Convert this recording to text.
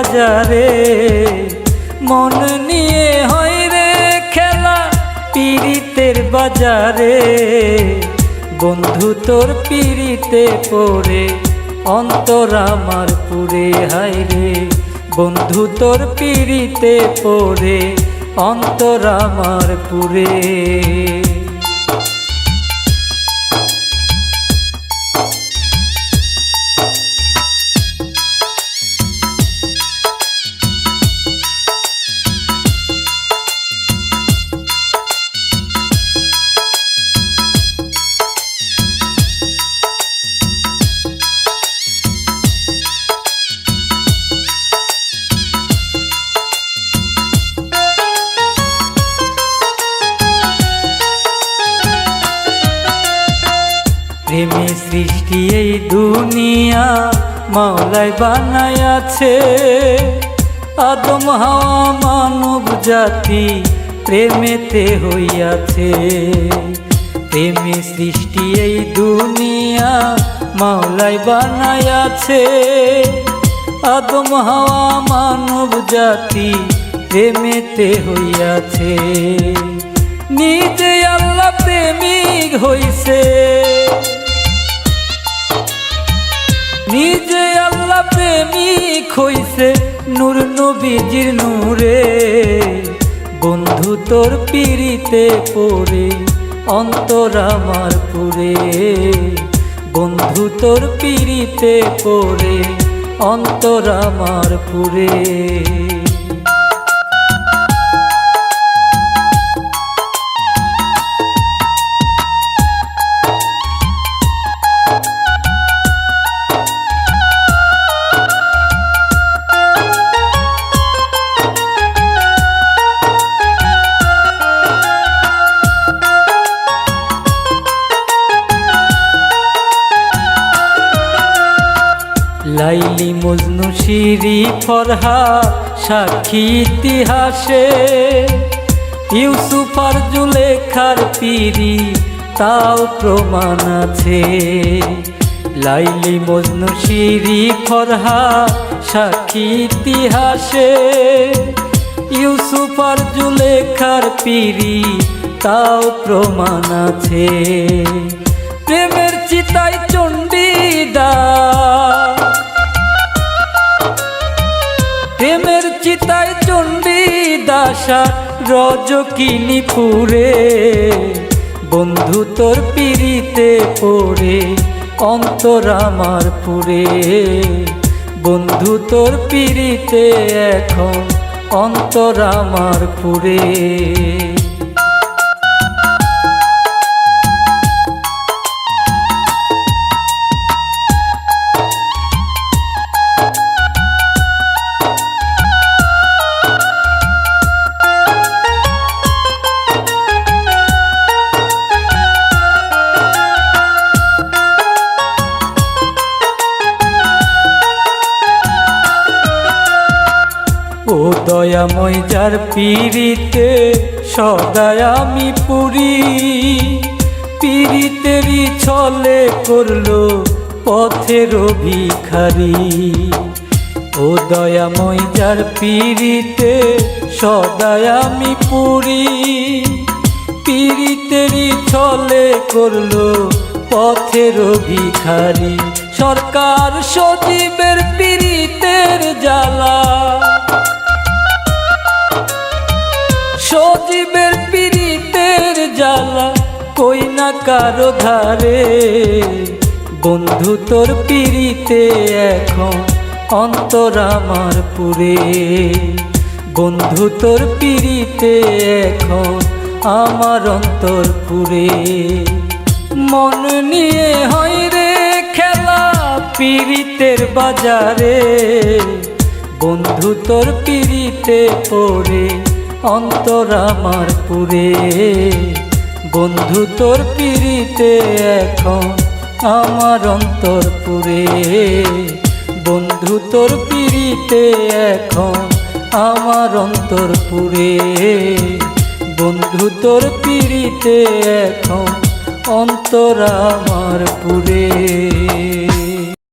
বাজারে, মন নিয়ে হয় রে খেলা পীড়িতের বাজারে। বন্ধু তোর পীড়িতে পড়ে অন্তর আমার পুরে, হায় রে বন্ধু তোর পীড়িতে পড়ে অন্তর আমার পুরে। প্রেমে সৃষ্টি এই দুনিয়া মাওলাই বানায়াছে, আদম হাওয়া মানব জাতি প্রেমেতে হইয়াছে। প্রেমে সৃষ্টি এই দুনিয়া মাওলাই বানায়াছে, আদম হাওয়া মানব জাতি প্রেমেতে হইয়াছে। নিজে আল্লাহ প্রেমিক হইছে, নিজে আল্লাহ প্রেমিক হইছে নূর নবীজির নূরে। বন্ধু তোর পীড়িতে পড়ে অন্তর আমার পুরে, বন্ধু তোর পীড়িতে পড়ে অন্তর আমার পুরে। লাইলি মজনু শিরি ফরহাদ সাক্ষী ইতিহাসে, ইউসুফ আর জুলেখার পীড়ি তাও প্রমাণ আছে। লাইলি মজনু শিরি ফরহাদ সাক্ষী ইতিহাসে, ইউসুফ আর জুলেখার পীড়ি তাও প্রমাণ আছে। প্রেমের চিতায় চণ্ডীদাস, প্রেমের চিতায় চণ্ডীদাসা রজকিনী পুরে। বন্ধু তোর পীড়িতে পড়ে অন্তর আমার পুরে, বন্ধু তোর পীড়িতে এখন অন্তর আমার পুরে। ও দয়াময় যার পীড়িতে সদাই আমি পুরি, পীড়িতেরই ছলে করলো পথের ভিখারি। ও দয়াময় যার পীড়িতে সদাই আমি পুরি, পীড়িতেরই ছলে করলো পথের ভিখারি। সরকার সজীবের পীড়িতের জ্বালা, সজীবের পীড়িতের জ্বালা কই না কারো ধারে। বন্ধু তোর পীড়িতে এখন অন্তর আমার পুরে, বন্ধু তোর পীড়িতে এখন আমার অন্তর পুরে। মন নিয়ে হয় রে খেলা পীড়িতের বাজারে, বন্ধু তোর পীড়িতে পড়ে অন্তর আমার পুরে। বন্ধু তোর পীড়িতে এখন আমার অন্তর পুরে, বন্ধু তোর পীড়িতে এখন আমার অন্তর পুরে। বন্ধু তোর পীড়িতে এখন অন্তর আমার পুরে।